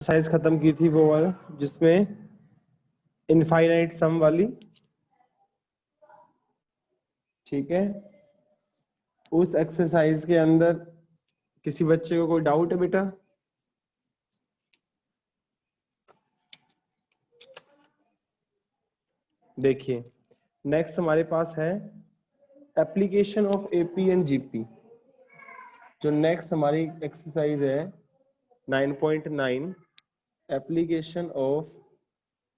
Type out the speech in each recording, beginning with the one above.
Exercise खत्म की थी वो वाला जिसमें इनफाइनाइट सम वाली, ठीक है। उस एक्सरसाइज के अंदर किसी बच्चे को कोई डाउट है बेटा? देखिए नेक्स्ट हमारे पास है application of AP and GP. जो नेक्स्ट हमारी एक्सरसाइज है 9.9 application of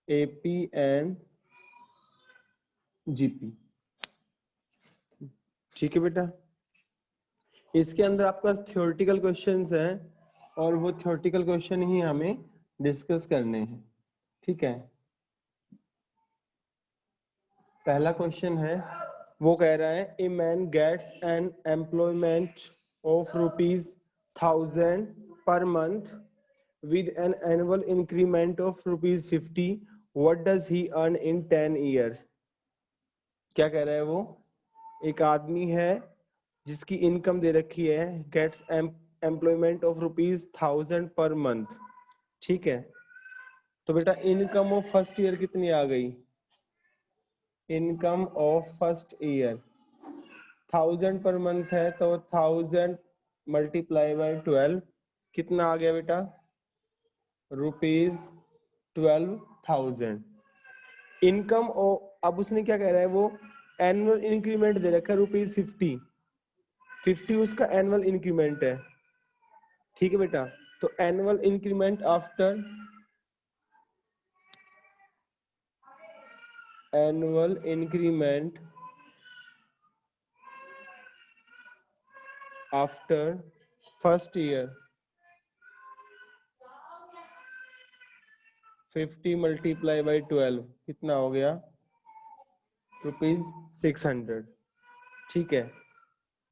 AP and GP, ठीक है बेटा। इसके अंदर आपका थ्योरेटिकल क्वेश्चंस हैं और वो थ्योरेटिकल क्वेश्चन ही हमें डिस्कस करने हैं, ठीक है। पहला क्वेश्चन है, वो कह रहा है a man gets an employment of ₹1000 per month with an annual increment of ₹50, what does he earn in 10 years? क्या कह रहा है वो? एक आदमी है जिसकी इनकम दे रखी है, gets employment of ₹1000 per month, ठीक है। तो बेटा इनकम ऑफ फर्स्ट ईयर कितनी आ गई? Income of first year 1000 per month है, तो 1000 मल्टीप्लाई बाय 12 कितना आ गया बेटा? ₹12,000 इनकम। अब उसने क्या कह रहा है, वो एनुअल इंक्रीमेंट दे रखा है ₹50 उसका एनुअल इंक्रीमेंट है, ठीक है बेटा। तो annual increment after annual increment after first year 50 multiply by 12 कितना हो गया? ₹600, ठीक है।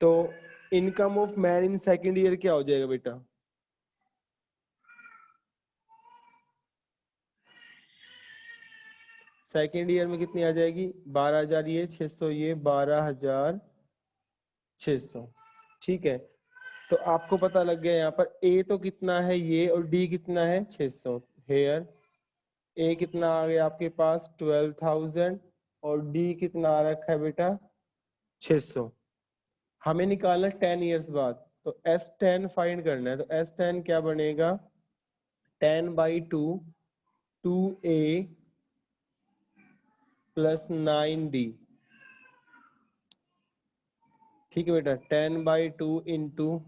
तो income of man in second year क्या हो जाएगा बेटा? सेकेंड ईयर में कितनी आ जाएगी? 12,000 ये 600 ये 12,600, ठीक है। तो आपको पता लग गया यहाँ पर ए तो कितना है ये और डी कितना है 600। हेयर ए कितना आ गया आपके पास 12,000 और डी कितना आ रखा है बेटा 600। हमें निकालना 10 इयर्स बाद, तो S10 फाइंड करना है। तो S10 क्या बनेगा? 10/2 2A प्लस 9D, ठीक है बेटा। 10/2 इंटू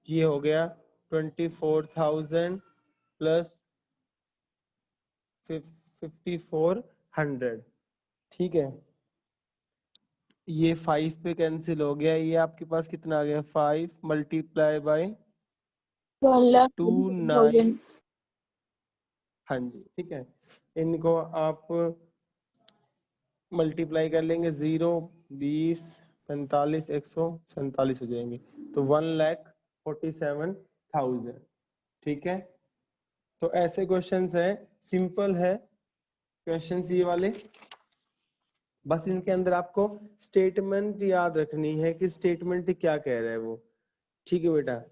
ये हो गया 24,000 प्लस 5,400, ठीक है। ये 5 पे कैंसिल हो गया, ये आपके पास कितना आ गया? 5 मल्टीप्लाई बाय 29, हाँ जी, ठीक है। इनको आप मल्टीप्लाई कर लेंगे, 0 20 45 147 हो जाएंगे, तो 1,47,000, ठीक है। तो ऐसे क्वेश्चंस हैं, सिंपल है क्वेश्चंस ये वाले। बस इनके अंदर आपको स्टेटमेंट याद रखनी है कि स्टेटमेंट क्या कह रहा है वो, ठीक है बेटा।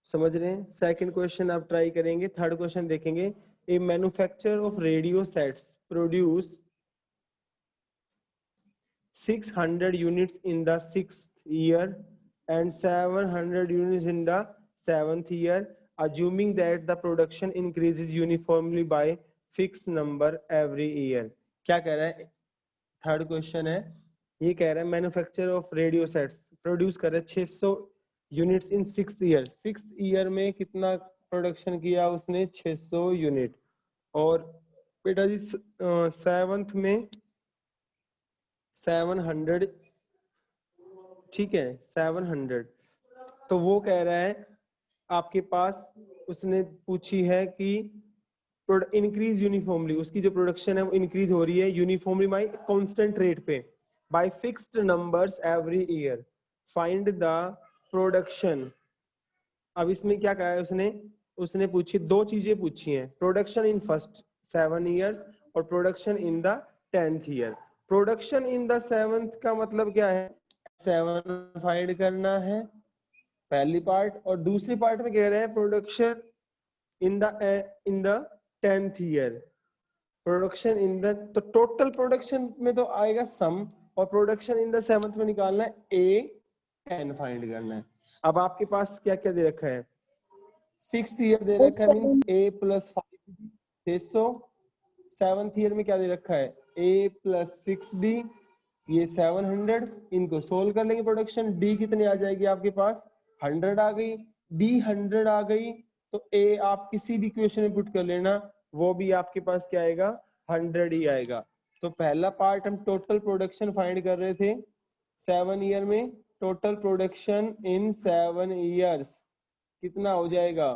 समझ रहे हैं? सेकंड क्वेश्चन आप ट्राई करेंगे। थर्ड क्वेश्चन देखेंगे, a manufacturer of radio sets produce 600 units in the 6th year and 700 units in the 7th year, assuming that the production increases uniformly by fixed number every year। क्या कह रहा है? Third question है, ये कह रहा है manufacture of radio sets produce कर रहे 600 units in 6th year. 6th year में कितना प्रोडक्शन किया उसने? 600 यूनिट। और बेटा जी 7th में 700, ठीक है 700। तो वो कह रहा है आपके पास, उसने पूछी है कि इंक्रीज यूनिफॉर्मली, उसकी जो प्रोडक्शन है वो इंक्रीज हो रही है यूनिफॉर्मली बाय कांस्टेंट रेट पे bye fixed numbers every year, find the production. अब इसमें क्या कहा है उसने? उसने पूछी दो चीजें पूछी हैं, प्रोडक्शन इन फर्स्ट 7 इयर्स और production in the 10th year. Production in the 7th का मतलब क्या है? 7 फाइंड करना है पहली पार्ट, और दूसरी पार्ट में कह रहे हैं production in the 10th year. Production in the, तो टोटल प्रोडक्शन में तो आएगा सम, और प्रोडक्शन इन द 7th में निकालना है AN फाइंड करना है। अब आपके पास क्या क्या दे रखा है, 6th ईयर दे रखा है, means A + 5D 600। 7th year में क्या दे रखा है, A + 6D ये 700। इनको सोल्व कर लेंगे, प्रोडक्शन D कितनी आ जाएगी आपके पास, 100 आ गई, D 100 आ गई, तो A आप किसी भी इक्वेशन में पुट कर लेना, वो भी आपके पास क्या आएगा, 100 ही आएगा। तो पहला पार्ट हम टोटल प्रोडक्शन फाइंड कर रहे थे 7 ईयर में, टोटल प्रोडक्शन इन 7 ईयर्स कितना हो जाएगा,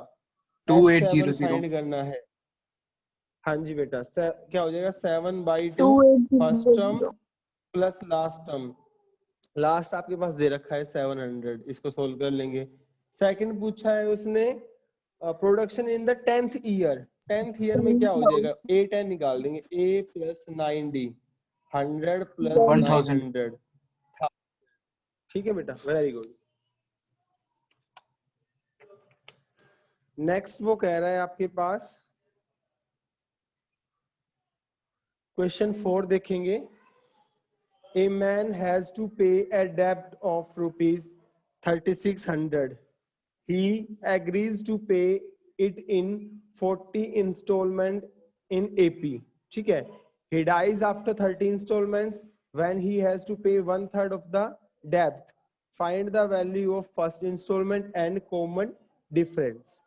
S7 2800 फाइंड करना है। हाँ जी बेटा, क्या हो जाएगा, 7/2 first term 2800 plus last term, last आपके पास दे रखा है 700, इसको सोल्व कर लेंगे। सेकंड पूछा है उसने production in the 10th year, 10th year में क्या हो जाएगा, A10 निकाल देंगे, A + 9D 100 + 1000 900। ठीक है बेटा, वेरी गुड। नेक्स्ट वो कह रहा है आपके पास क्वेश्चन 4 देखेंगे। A man has to pay a debt of rupees 3600. He agrees to pay it in 40 installment in AP. ठीक है, he dies after 30 installments when he has to pay 1/3 of the debt. Find the value of first installment and common difference.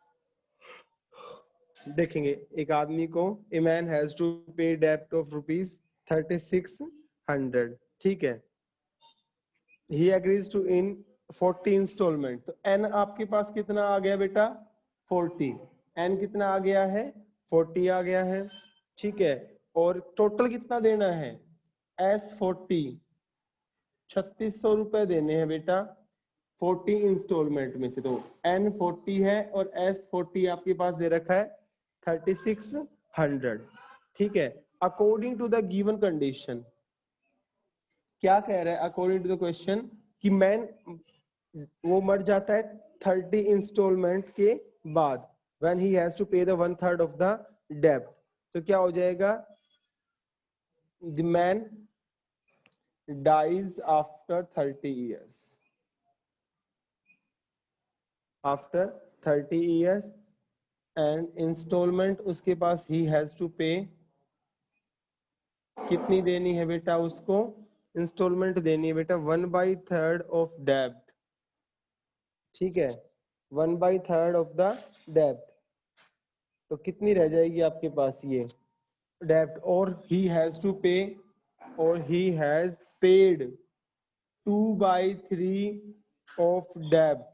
देखेंगे, एक आदमी को a man has to pay debt of rupees 3600, ठीक है, he agrees to in 40 installment, तो n आपके पास कितना आ गया बेटा, 40, n कितना आ गया है, 40 आ गया है, ठीक है, और टोटल कितना देना है, S40 3600 रुपए देने हैं बेटा 40 इंस्टॉलमेंट में से, तो n 40 है और S 40 आपके पास दे रखा है 3600, ठीक है। According to the given condition, क्या कह रहा है अकॉर्डिंग टू द क्वेश्चन, कि मैन वो मर जाता है 30 इंस्टॉलमेंट के बाद, when he has to pay the 1/3 of the डेब्ट, तो क्या हो जाएगा, the man dies after 30 years, after 30 years and installment उसके पास he has to pay, कितनी देनी है बेटा उसको, इंस्टॉलमेंट देनी है बेटा 1/3 ऑफ डेब्ट, ठीक है, 1/3 ऑफ द डेब्ट, तो कितनी रह जाएगी आपके पास ये डेब्ट, और ही हैज टू पे, और ही हैज पेड 2/3 ऑफ डेब्ट,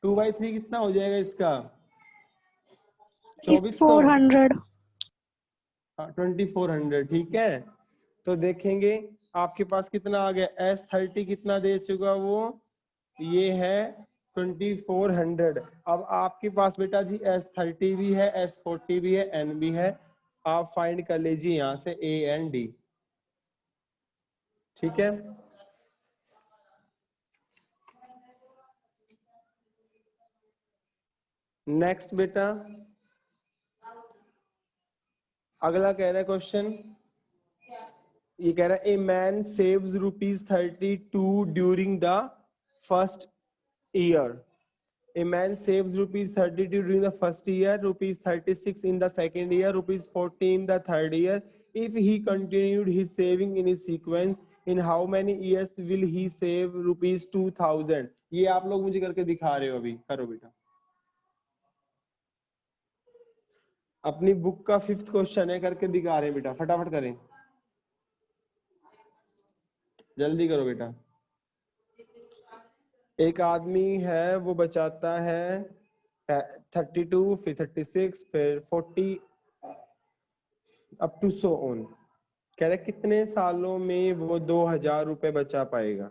2/3 कितना हो जाएगा इसका, 2400, 400 2400, ठीक है। तो देखेंगे आपके पास कितना आ गया, S30 कितना दे चुका वो, ये है 2400। अब आपके पास बेटा जी S30 भी है, S40 भी है, N भी है, आप फाइंड कर लीजिए यहां से A and D, ठीक है। नेक्स्ट बेटा, अगला कह रहा है क्वेश्चन, ये कह रहा है a man saves ₹32 during the first year, a man saves ₹32 during the first year, ₹36 in the second year, ₹40 in the third year. If he continued his saving in his sequence, in how many years will he save ₹2000? ये आप लोग मुझे करके दिखा रहे हो, अभी करो बेटा, अपनी बुक का 5th क्वेश्चन है, करके दिखा रहे हैं बेटा, फटाफट करें, जल्दी करो बेटा। एक आदमी है वो बचाता है 32, फिर 36, फिर 40 अप टू सो ऑन, कह रहे कितने सालों में वो 2000 रुपए बचा पाएगा।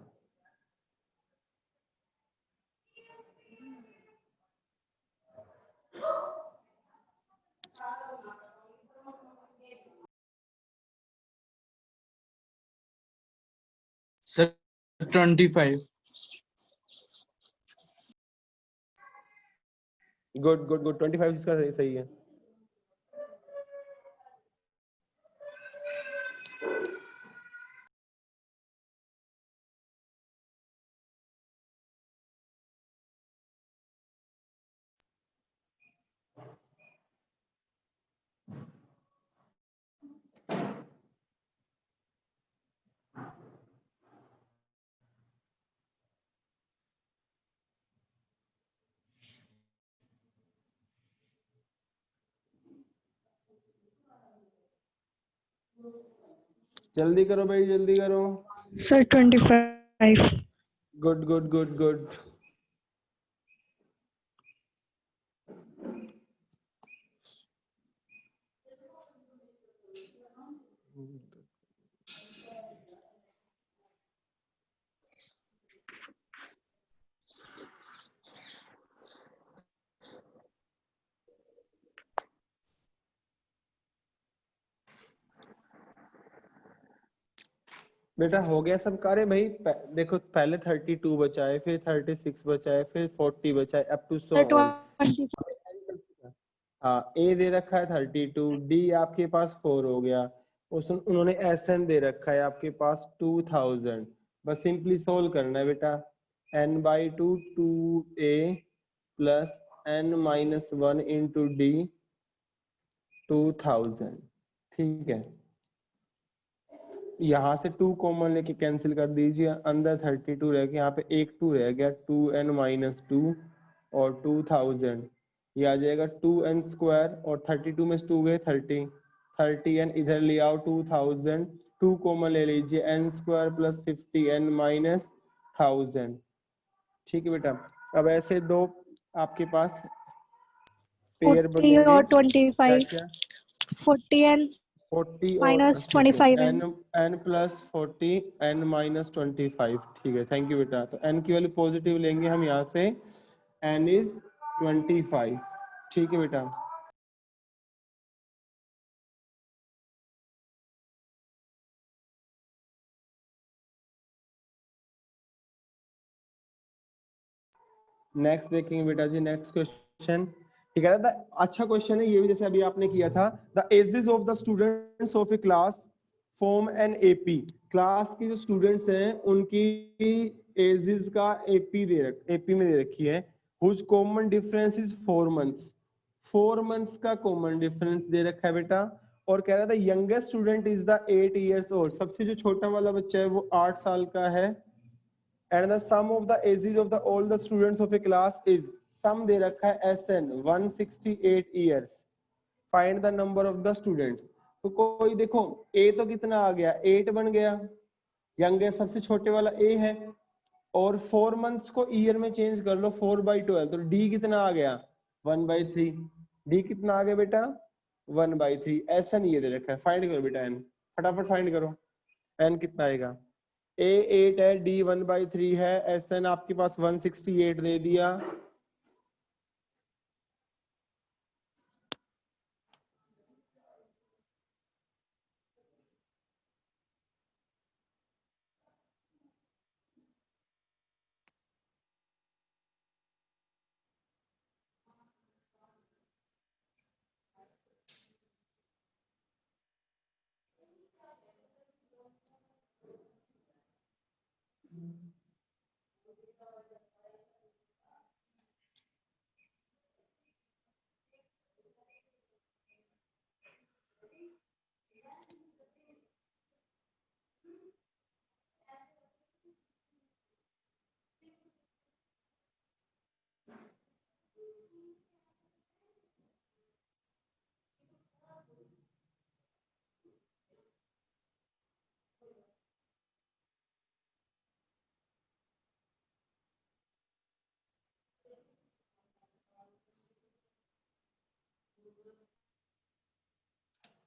सर 25। गुड गुड गुड 25 इसका सही है। जल्दी करो भाई, जल्दी करो। Sir 25। Good good good good. बेटा हो गया सब कार्य भाई। देखो पहले 32 बचा है, फिर 36 बचा है, फिर 40 बचा है, up to so sir on. 20। हाँ ए दे रखा है 32, डी आपके पास 4 हो गया, उन्होंने एस एन दे रखा है आपके पास 2000। बस सिंपली सोल्व करना है बेटा। n by 2 2a plus n minus 1 into D 2000। ठीक है, यहाँ से 2 कॉमन लेके कैंसिल कर दीजिए, अंदर 32 रह गया, यहाँ पे एक 2 रह गया, 2n माइनस 2 और 2000, ये आ जाएगा 2n स्क्वायर और 32 में 2 गए 30n इधर ले आओ 2000, 2 कॉमन ले लीजिए, n square plus 50n minus 1000। ठीक है बेटा, अब ऐसे दो आपके पास पेयर 40 बनेंगे। और क्या 25। क्या 40 एंड 40 और माइनस ठीक है 25 n n plus 40 n minus 25। ठीक है, थैंक यू बेटा। तो n की वैल्यू पॉजिटिव लेंगे हम यहाँ से, n इज 25। ठीक है बेटा। नेक्स्ट देखेंगे बेटा जी, नेक्स्ट क्वेश्चन। ठीक है ना, अच्छा क्वेश्चन है ये भी, जैसे अभी आपने किया था। The ages of the students of a class form an AP. Class की जो स्टूडेंट्स हैं उनकी एजेस का एपी में दे रखी है, whose common difference is 4 months. 4 months का कॉमन डिफरेंस दे रखा है बेटा, और कह रहा था youngest student is the 8 years old. सबसे जो छोटा वाला बच्चा है वो 8 साल का है। and the sum of the ages of the all the students of a class is, sum दे रखा है SN 168 years, find the number of the students। तो कोई देखो A तो कितना आ गया, 8 बन गया, यंगेस्ट सबसे छोटे वाला A है, और 4 मंथ्स को ईयर में चेंज कर लो 4/12, तो D कितना आ गया 1/3। D कितना आ गया बेटा 1/3। SN ये दे रखा है, फाइंड करो बेटा N, फटाफट फाइंड करो N कितना आएगा। A 8 है, D 1/3 है, SN आपके पास 168 दे दिया।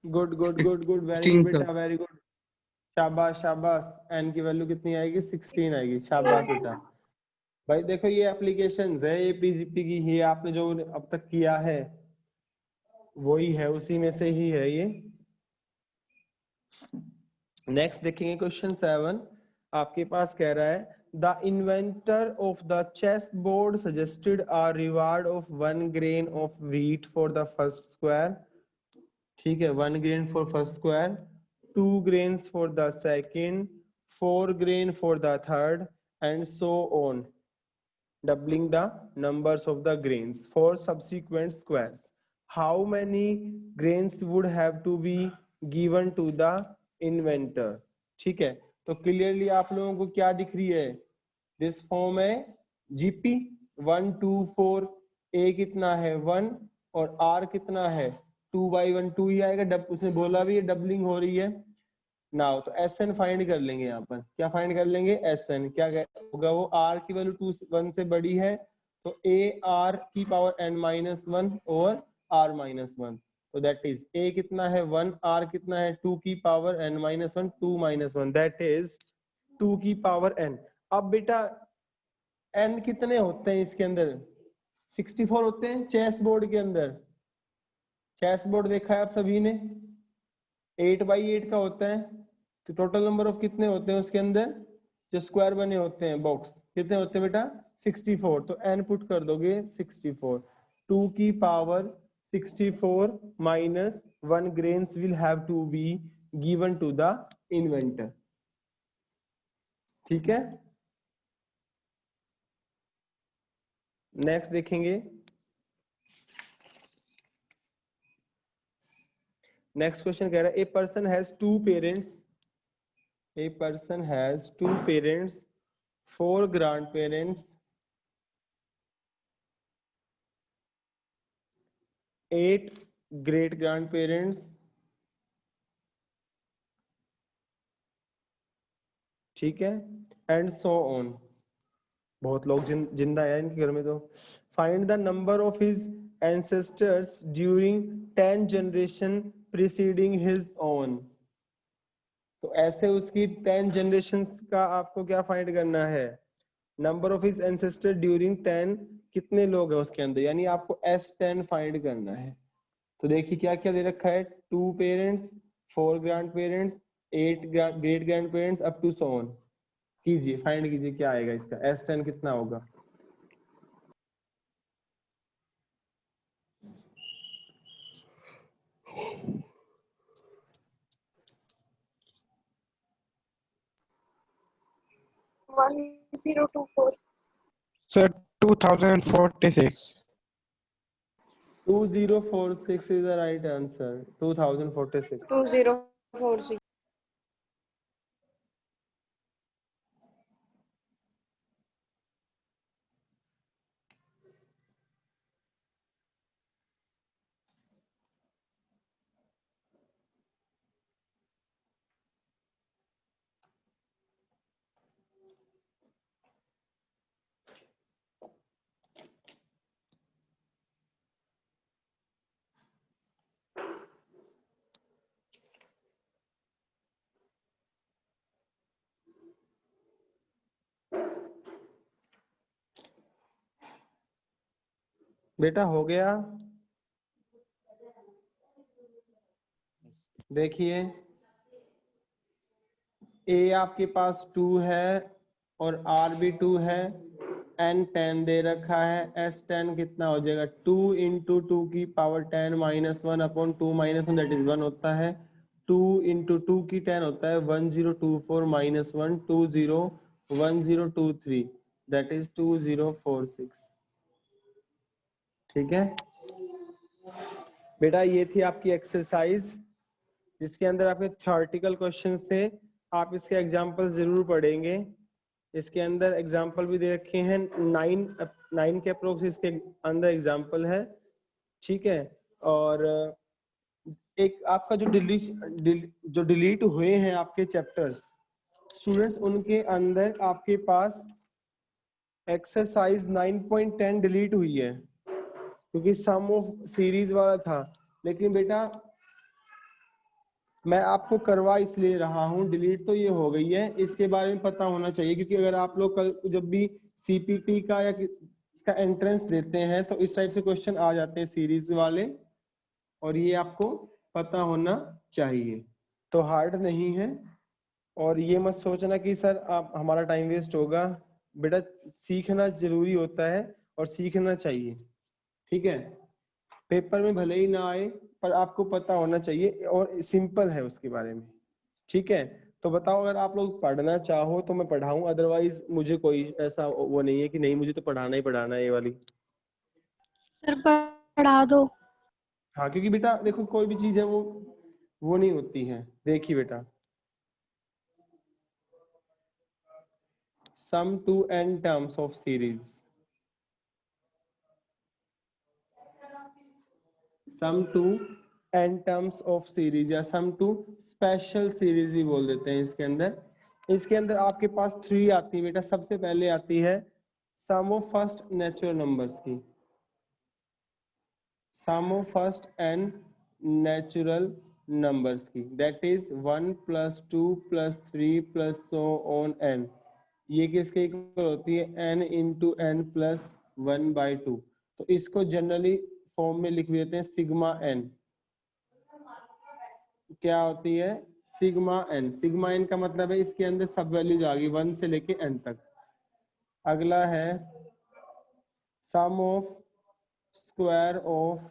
Good good good good, very good बेटा, वेरी गुड, शाबाश शाबाश। N की वैल्यू कितनी आएगी 16 आएगी, शाबाश बेटा। भाई देखो ये एप्लीकेशंस है एपीजीपी की, ये आपने जो अब तक किया है वही है, उसी में से ही है ये। नेक्स्ट देखेंगे क्वेश्चन 7, आपके पास कह रहा है the inventor of the chessboard suggested a reward of 1 grain of wheat for the first square. ठीक है, 1 grain for first square, 2 grains for the second, 4 grain for the third, and so on, doubling the numbers of the grains for subsequent squares. How many grains would have to be given to the inventor? ठीक है, तो clearly आप लोगों को क्या दिख रही है? दिस फॉर्म है जीपी 1 2 4, ए कितना है 1 और आर कितना है 2/1, 2 ही आएगा, उसने बोला भी डबलिंग हो रही है। नाउ तो एस एन फाइंड कर लेंगे, यहाँ पर क्या फाइंड कर लेंगे? एस एन क्या होगा? वो आर की वैल्यू 2 1 से बड़ी है, तो ए आर की पावर n -1 और आर -1, तो दैट इज ए कितना है 1, आर कितना है 2 की पावर n -1, 2 -1, दैट इज 2 की पावर n। अब बेटा n कितने होते हैं इसके अंदर? 64 होते हैं चेस बोर्ड के अंदर। चेस बोर्ड देखा है आप सभी ने, 8/8 का होता है, तो टोटल नंबर ऑफ कितने होते हैं उसके अंदर? जो स्क्वायर बने होते हैं बॉक्स, कितने होते हैं बेटा? 64, तो n पुट कर दोगे 64, 2 की power 64 minus 1 grains will have to be given to the inventor। ठीक है, नेक्स्ट देखेंगे। नेक्स्ट क्वेश्चन कह रहा है a person has 2 parents, a person has 2 parents, 4 grandparents, 8 great grandparents, ठीक है, एंड सो ऑन। बहुत लोग जिंदा है इनके घर में। तो find the number of his ancestors during 10 generation preceding his own. तो ऐसे उसकी 10 जनरेशन का आपको क्या फाइंड करना है? Number of his ancestor during 10, कितने लोग हैं उसके अंदर, यानी आपको S10 फाइंड करना है। तो देखिए क्या क्या दे रखा है, 2 parents, 4 grand parents, 8 great grand parents up to so on. कीजिए, फाइंड कीजिए क्या आएगा इसका, S10 कितना होगा? Sir, 2046. 2046 is the right answer, 2046। 2046। बेटा हो गया? देखिए ए आपके पास 2 है और आर भी 2 है, n 10 दे रखा है, S10 कितना हो जाएगा? 2 इंटू 2 की पावर 10 -1 अपॉन 2 -1 दैट इज 1 होता है, 2 इंटू 2 की 10 होता है 1024 -1 201023 दैट इज 2046। ठीक है बेटा, ये थी आपकी एक्सरसाइज जिसके अंदर आपके थ्योरेटिकल क्वेश्चंस थे। आप इसके एग्जाम्पल जरूर पढ़ेंगे। इसके अंदर एग्जाम्पल भी दे रखे हैं, 9 के अप्रोक्स इसके अंदर एग्जाम्पल है। ठीक है, और एक आपका जो डिलीट हुए हैं आपके चैप्टर्स स्टूडेंट्स, उनके अंदर आपके पास एक्सरसाइज 9.10 डिलीट हुई है क्योंकि सम ऑफ सीरीज वाला था। लेकिन बेटा मैं आपको करवा इसलिए रहा हूं, डिलीट तो ये हो गई है, इसके बारे में पता होना चाहिए, क्योंकि अगर आप लोग कल जब भी सीपीटी का या इसका एंट्रेंस देते हैं तो इस टाइप से क्वेश्चन आ जाते हैं सीरीज वाले, और ये आपको पता होना चाहिए। तो हार्ड नहीं है, और ये मत सोचना कि सर आप हमारा टाइम वेस्ट होगा। बेटा सीखना जरूरी होता है और सीखना चाहिए, ठीक है। पेपर में भले ही ना आए पर आपको पता होना चाहिए और सिंपल है उसके बारे में, ठीक है। तो बताओ, अगर आप लोग पढ़ना चाहो तो मैं पढ़ाऊं, अदरवाइज मुझे कोई ऐसा वो नहीं है कि नहीं मुझे तो पढ़ाना ही पढ़ाना है ये वाली। सर पढ़ा दो। हाँ, क्योंकि बेटा देखो कोई भी चीज है वो नहीं होती है। देखिए बेटा, sum to n terms of series, sum to n terms of series या sum to special series भी बोल देते हैं इसके अंदर। इसके अंदर आपके पास 3 आती है बेटा। सबसे पहले आती है sum of first natural numbers की, sum of first n natural numbers की, that is 1 plus 2 plus 3 plus so on n। ये किसके इक्वल होती है? n into n plus 1/2। तो इसको जनरली फॉर्म में लिख देते हैं सिग्मा n। क्या होती है? Sigma n। सिग्मा n का मतलब है इसके अंदर सब वैल्यूज आ गई 1 से लेके n तक। अगला है sum of square of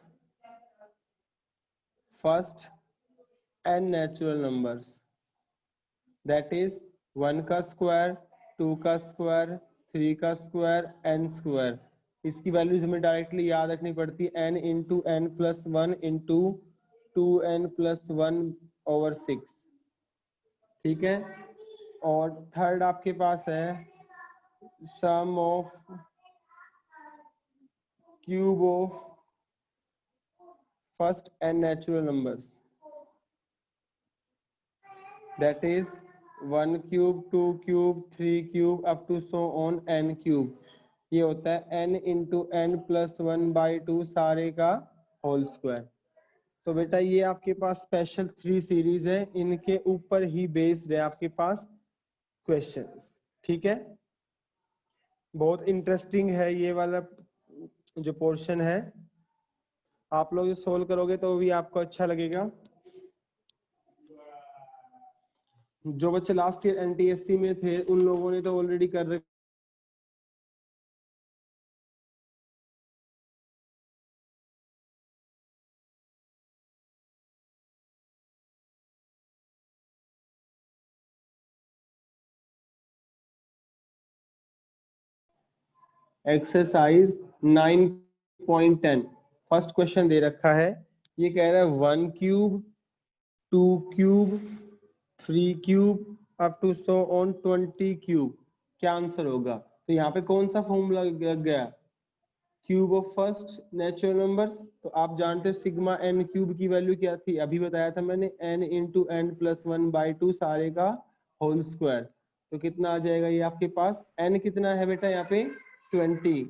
first n natural numbers, that is 1 का स्क्वायर, 2 का स्क्वायर, 3 का स्क्वायर, n स्क्वायर। इसकी वैल्यूज हमें डायरेक्टली याद रखनी पड़ती है, n into n plus 1 into 2n plus 1/6, ठीक है। और थर्ड आपके पास है sum of cube of first n natural numbers, that is 1 cube, 2 cube, 3 cube up to so on n cube. ये होता है n इंटू एन प्लस 1/2 सारे का होल स्क्वायर। तो बेटा ये आपके पास स्पेशल 3 सीरीज है, इनके ऊपर ही बेस्ड है आपके पास क्वेश्चंस, ठीक है। बहुत इंटरेस्टिंग है ये वाला जो पोर्शन है, आप लोग सोल्व करोगे तो भी आपको अच्छा लगेगा। जो बच्चे लास्ट ईयर एनटीएससी में थे उन लोगों ने तो ऑलरेडी कर रखे। एक्सरसाइज 9.10 फर्स्ट क्वेश्चन दे रखा है। ये कह रहा है 1 cube, 2 cube, 3 cube up to so on 20 cube. क्या आंसर होगा? तो यहाँ पे कौन सा फॉर्मूला लग गया? Cube of first natural numbers. तो आप जानते हो सिग्मा एन क्यूब की वैल्यू क्या थी? अभी बताया था मैंने, n इंटू एन प्लस 1/2 सारे का होल स्क्वायर। तो कितना आ जाएगा ये आपके पास? n कितना है बेटा यहाँ पे? 20।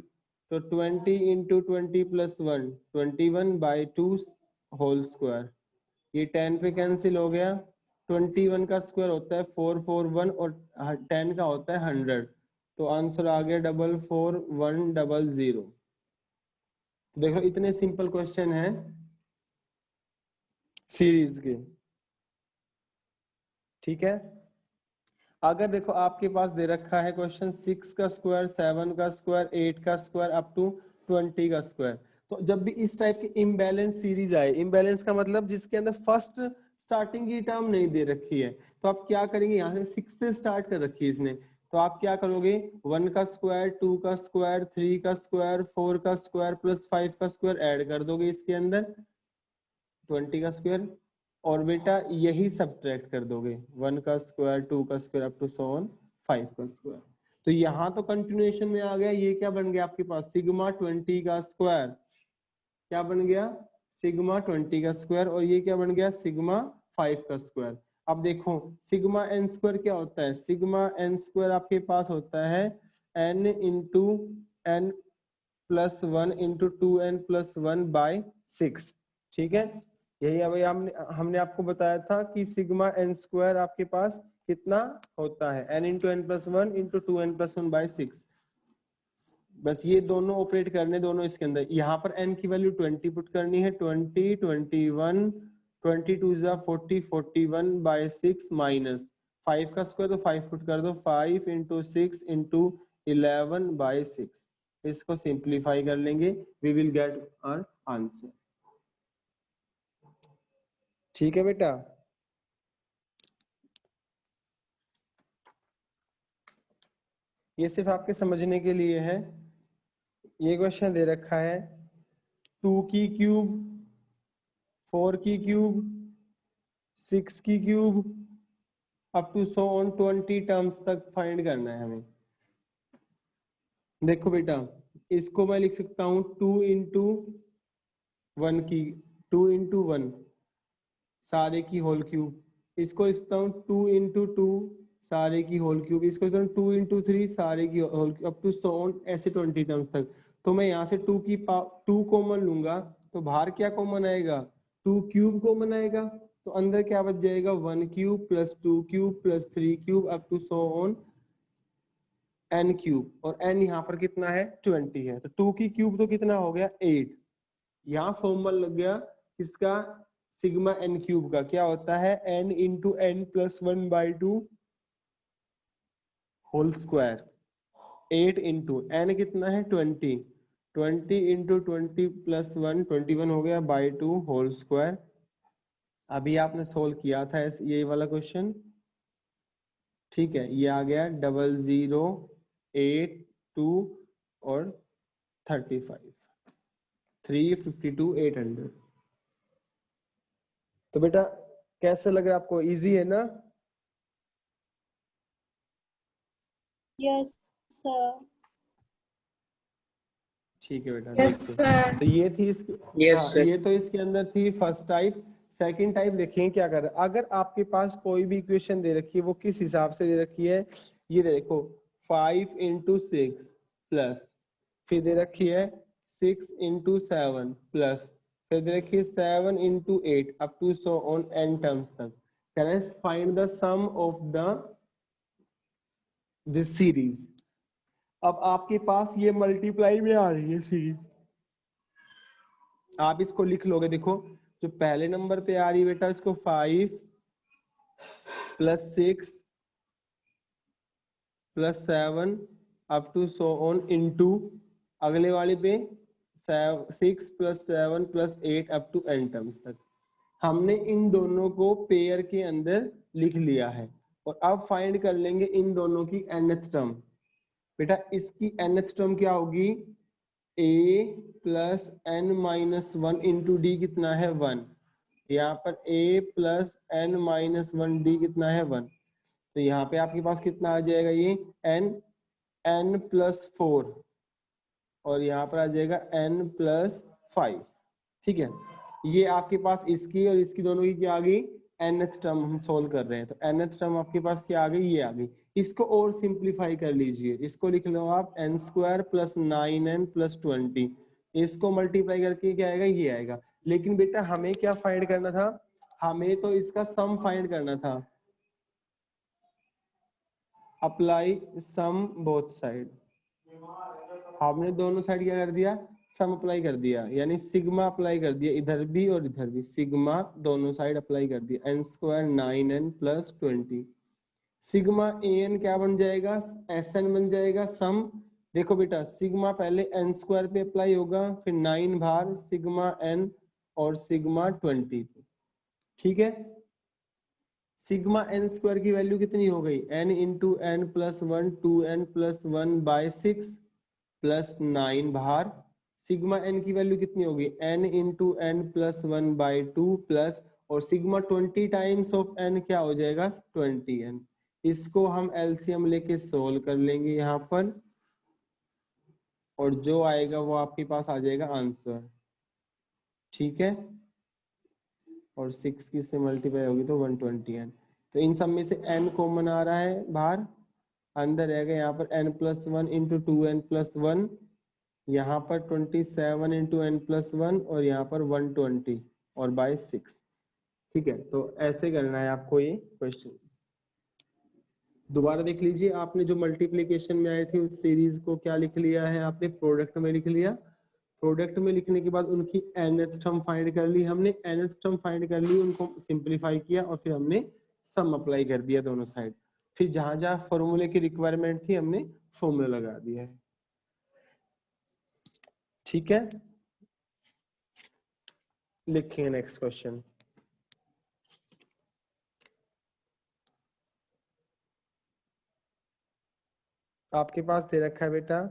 तो 20 इंटू 20 प्लस 1, 21/2 होल स्क्वायर। ये 10 पे कैंसिल हो गया। 21 का स्क्वायर होता है 441 और 10 का होता है 100। तो आंसर आ गया 44100। देखो इतने सिंपल क्वेश्चन है सीरीज के, ठीक है। अगर देखो आपके पास दे रखा है क्वेश्चन 6 का स्क्वायर, 7 का स्क्वायर, 8 का स्क्वायर अप टू 20 का स्क्वायर। तो जब भी इस टाइप की इम्बैलेंस सीरीज आए, इम्बैलेंस का मतलब जिसके अंदर फर्स्ट स्टार्टिंग की टर्म नहीं दे रखी है, तो आप क्या करेंगे? यहाँ से 6 से स्टार्ट कर रखी है इसने, तो आप क्या करोगे? 1 का स्क्वायर, 2 का स्क्वायर, 3 का स्क्वायर, 4 का स्क्वायर प्लस 5 का स्क्वायर ऐड कर दोगे इसके अंदर 20 का स्क्वायर, और बेटा यही सब्ट्रैक्ट कर दोगे 1 का स्क्वायर, 2 का square up to so on 5 का स्क्वायर। तो यहाँ तो कंटिन्यूएशन में आ गया। ये क्या बन गया आपके पास? सिग्मा 20 का स्क्वायर। क्या बन गया? सिग्मा 20 का स्क्वायर। और ये क्या बन गया? सिग्मा 5 का स्क्वायर। अब देखो सिग्मा एन स्क्वायर क्या होता है? सिग्मा एन स्क्वायर आपके पास होता है n into n plus 1 into 2n plus 1/6, ठीक है। यही अभी हमने आपको बताया था कि सिग्मा एन स्क्वायर आपके पास कितना होता है? n into n plus 1 into 2n plus 1/6। बस ये दोनों ऑपरेट करने, दोनों इसके अंदर। यहाँ पर n की वैल्यू 20 पुट करनी है, 20, 21, 22 जा 40, 41/6 माइनस 5 का स्क्वायर, तो 5 पुट कर दो, 5 इंटू 6 इंटू 11/6। इसको सिंप्लीफाई कर लेंगे, we will get our answer. ठीक है बेटा, ये सिर्फ आपके समझने के लिए है। ये क्वेश्चन दे रखा है 2 की क्यूब, 4 की क्यूब, 6 की cube, up to so on 20 terms तक फाइंड करना है हमें। देखो बेटा, इसको मैं लिख सकता हूँ 2 इंटू 1 की 2 इंटू 1 सारे की होल क्यूब, इसको लिखता हूँ 2 इंटू 2 सारे की होल क्यूब, इसको लिखता हूँ 2 इंटू 3 सारे की whole cube, up to so on ऐसे 20 टर्म्स तक। तो मैं यहाँ से 2 कॉमन लूंगा, तो बाहर क्या कॉमन आएगा, 2 क्यूब कॉमन आएगा, तो अंदर क्या बच जाएगा 1 cube plus 2 cube plus 3 cube up to so on n cube, और n यहाँ पर कितना है 20 है, तो 2 की क्यूब तो कितना हो गया 8। यहाँ फॉर्मूला लग गया किसका, सिग्मा n क्यूब का, क्या होता है n into n plus 1/2 whole square, 8 into n कितना है 20, 20 इंटू 20 प्लस 1 21 हो गया बाई 2 होल स्क्वायर। अभी आपने सोल्व किया था ये वाला क्वेश्चन, ठीक है, ये आ गया 0082 और 35 352 800। तो बेटा कैसे लग रहा है आपको, इजी है ना? Yes sir. ठीक है बेटा, यस देखते हैं। सर। तो ये थी इसकी, यस हाँ, सर। ये तो इसके अंदर थी फर्स्ट टाइप। सेकंड टाइप देखिए क्या कर रहा है, अगर आपके पास कोई भी इक्वेशन दे रखी है, वो किस हिसाब से दे रखी है, ये देखो 5 इंटू 6 प्लस, फिर दे रखी है 6 इंटू 7 प्लस, फिर दे रखी है 7 into 8 up to so on n terms तक। Find the sum of the this series. अब आपके पास ये मल्टीप्लाई में आ रही है सीरीज, आप इसको लिख लोगे। देखो जो पहले नंबर पे आ रही है बेटा, इसको 5 plus 6 plus 7 up to so on into, अगले वाले पे 6 plus 7 plus 8 up to n terms तक। हमने इन दोनों को पेयर के अंदर लिख लिया है, और अब फाइंड कर लेंगे इन दोनों की nth टर्म। बेटा इसकी nth टर्म क्या होगी, a plus n minus 1 into D कितना है 1, यहाँ पर a plus n minus 1 D कितना है 1, तो यहाँ पे आपके पास कितना आ जाएगा, ये n प्लस 4, और यहाँ पर आ जाएगा n प्लस 5। ठीक है, ये आपके पास इसकी और इसकी दोनों की क्या आ गई, nth टर्म हम सोल्व कर रहे हैं, तो nth टर्म आपके पास क्या आ गई, ये आ गई। इसको और सिंप्लीफाई कर लीजिए, इसको लिख लो आप n square plus 9n plus 20, इसको मल्टीप्लाई करके क्या आएगा, ये आएगा। लेकिन बेटा हमें क्या फाइंड करना था, हमें तो इसका सम फाइंड करना था। अप्लाई सम बोथ साइड, हमने दोनों साइड क्या कर दिया, सम अप्लाई कर दिया, यानी सिग्मा अप्लाई कर दिया, इधर भी और इधर भी सिग्मा दोनों साइड अप्लाई कर दिया, n square 9n plus 20। Sigma an क्या बन जाएगा, sn बन जाएगा सम। देखो बेटा सिग्मा पहले n स्क्वायर पे अप्लाई होगा, फिर 9 बार सिग्मा n और सिग्मा 20। ठीक है, सिग्मा n स्क्वायर की वैल्यू कितनी हो गई, n into n plus 1 2n प्लस 1 बाय 6 प्लस 9 बाहर, सिग्मा n की वैल्यू कितनी होगी, n into n plus 1 by 2 plus, और सिग्मा 20 टाइम्स ऑफ n क्या हो जाएगा 20n। इसको हम एलसीएम लेके सोल्व कर लेंगे यहाँ पर, और जो आएगा वो आपके पास आ जाएगा आंसर। ठीक है, और 6 की से मल्टीप्लाई होगी तो 120n, तो इन सब में से n कॉमन आ रहा है बाहर, अंदर रहेगा यहाँ पर n प्लस 1 इंटू 2n प्लस 1, यहाँ पर 27 इंटू n प्लस 1, और यहाँ पर 120 और बाय 6। ठीक है, तो ऐसे करना है आपको ये क्वेश्चन। दोबारा देख लीजिए, आपने जो मल्टीप्लिकेशन में आए थे उस सीरीज को क्या लिख लिया है आपने, प्रोडक्ट में लिख लिया। प्रोडक्ट में लिखने के बाद उनकी nth टर्म फाइंड कर ली हमने, nth टर्म फाइंड कर ली, उनको सिंपलीफाई किया, और फिर हमने सम अप्लाई कर दिया दोनों साइड। फिर जहां जहां फॉर्मूले की रिक्वायरमेंट थी हमने फॉर्मूला लगा दिया है। ठीक है, लिखिए नेक्स्ट क्वेश्चन। आपके पास दे रखा है बेटा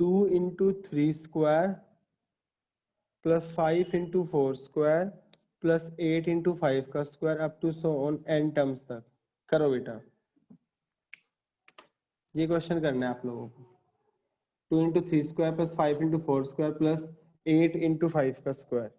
2 into 3 square plus 5 into 4 square plus 8 into 5 का square up to so on n terms तक। करो बेटा, ये क्वेश्चन करना है आप लोगों को। 2 into 3 square plus 5 into 4 square plus 8 into 5 का स्क्वायर।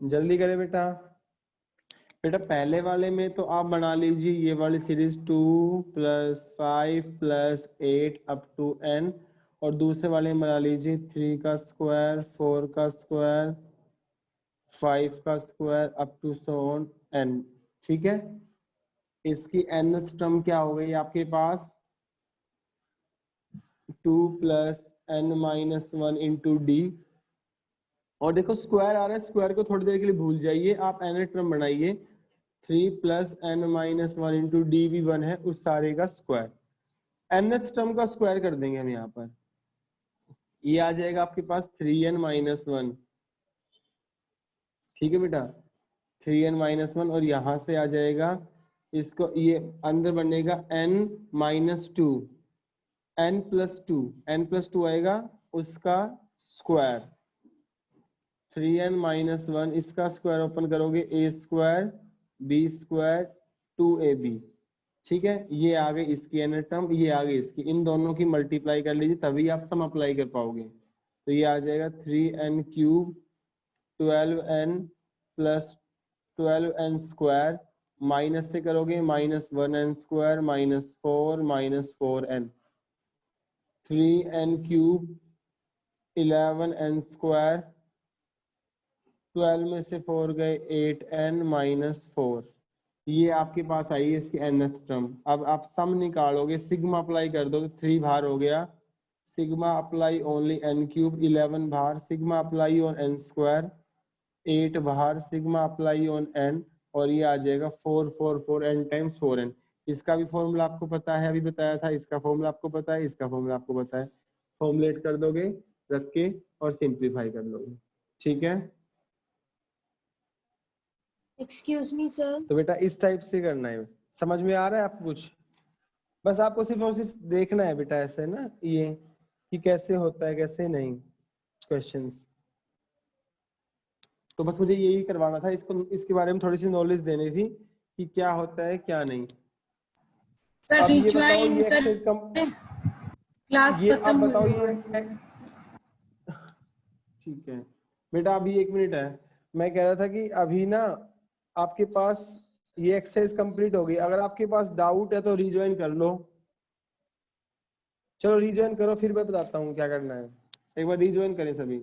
जल्दी करें बेटा। बेटा पहले वाले में तो आप बना लीजिए ये वाली series 2 plus 5 plus 8 up to n, और दूसरे वाले में बना लीजिए 3 का स्क्वायर 4 का स्क्वायर 5 का square up to so on n। ठीक है, इसकी nth टर्म क्या हो गई आपके पास 2 plus n minus 1 into D. और देखो स्क्वायर आ रहा है, स्क्वायर को थोड़ी देर के लिए भूल जाइए, आप nth टर्म बनाइए 3 plus n minus 1 into D भी 1 है उस सारे का स्क्वायर। nth टर्म का स्क्वायर कर देंगे हम यहाँ पर, ये आ जाएगा आपके पास 3n माइनस 1। ठीक है बेटा, 3n माइनस 1, और यहाँ से आ जाएगा इसको, ये अंदर बनेगा n माइनस 2, n प्लस 2 आएगा उसका स्क्वायर, 3n माइनस 1 इसका स्क्वायर ओपन करोगे a square b square 2ab। ठीक है, ये आ गई इसकी n टर्म, ये आ गई इसकी, इन दोनों की मल्टीप्लाई कर लीजिए तभी आप सम अप्लाई कर पाओगे। तो ये आ जाएगा 3n cube 12n plus 12n square, minus से करोगे minus 1n square minus 4 minus 4n, 3n cube 11n square, 12 में से 4 गए 8n माइनस 4। ये आपके पास आई है इसकी nth टर्म। अब आप सम निकालोगे, सिग्मा अप्लाई कर दोगे, 3 बाहर हो गया, sigma apply only n cube, 11 बाहर, sigma apply on n square, 8 बाहर, सिग्मा अप्लाई ऑन n, और ये आ जाएगा 4 4 4 n टाइम्स 4n। इसका भी फॉर्मूला आपको पता है, अभी बताया था, इसका फॉर्मूला आपको पता है, इसका फॉर्मूला आपको पता है, फॉर्मुलेट कर दोगे रख के और सिंप्लीफाई कर लोगे। ठीक है, एक्सक्यूज मी सर। तो बेटा इस टाइप से करना है। समझ में आ रहा है आपको कुछ? बस आपको सिर्फ और सिर्फ देखना है बेटा ऐसे ना, ये कि कैसे होता है कैसे नहीं क्वेश्चंस। तो बस मुझे यही करवाना था, इसको इसके बारे में थोड़ी सी नॉलेज देनी थी कि क्या होता है क्या नहीं। सर अब ये बताओ रिज्वाइन ये कर एक्सरसाइज कम, क्लास ये आप खत्म बताओ हो ये, ठीक है बेटा अभी 1 मिनट है। मैं कह रहा था कि अभी ना आपके पास ये एक्सरसाइज कंप्लीट हो गई, अगर आपके पास डाउट है तो रिज्वाइन कर लो। चलो रिज्वाइन करो, फिर मैं बताता हूँ क्या करना है। एक बार रिज्वाइन करें सभी।